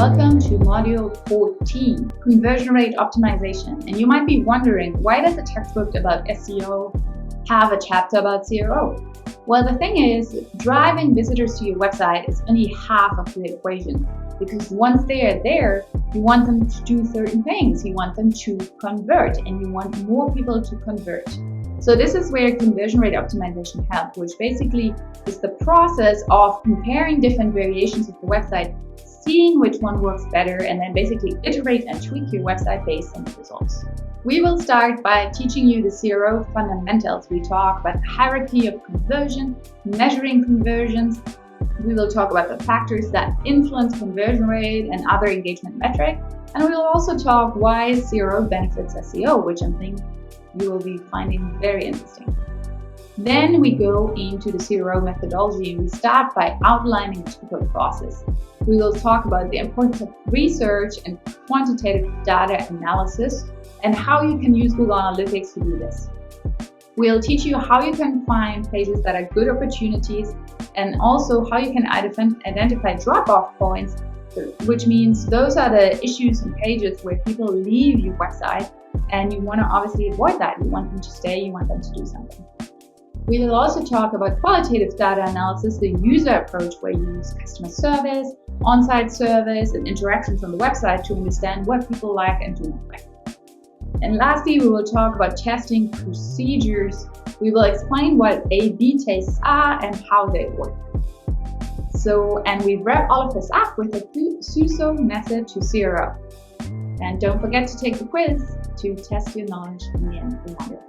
Welcome to Module 14, Conversion Rate Optimization. And you might be wondering, why does a textbook about SEO have a chapter about CRO? Well, the thing is, driving visitors to your website is only half of the equation. Because once they are there, you want them to do certain things. You want them to convert, and you want more people to convert. So this is where conversion rate optimization helps, which basically is the process of comparing different variations of the website, seeing which one works better, and then basically iterate and tweak your website based on the results. We will start by teaching you the CRO fundamentals. We talk about the hierarchy of conversion, measuring conversions. We will talk about the factors that influence conversion rate and other engagement metrics. And we will also talk why CRO benefits SEO, which I think you will be finding very interesting. Then we go into the CRO methodology, and we start by outlining a typical process. We will talk about the importance of research and quantitative data analysis and how you can use Google Analytics to do this. We'll teach you how you can find pages that are good opportunities, and also how you can identify drop-off points, which means those are the issues and pages where people leave your website, and you want to obviously avoid that. You want them to stay, you want them to do something. We will also talk about qualitative data analysis, the user approach where you use customer service, on-site service, and interactions on the website to understand what people like and do not like. And lastly, we will talk about testing procedures. We will explain what A/B tests are and how they work. And we wrap all of this up with the SUSO Method to CRO. And don't forget to take the quiz to test your knowledge in the end of the module.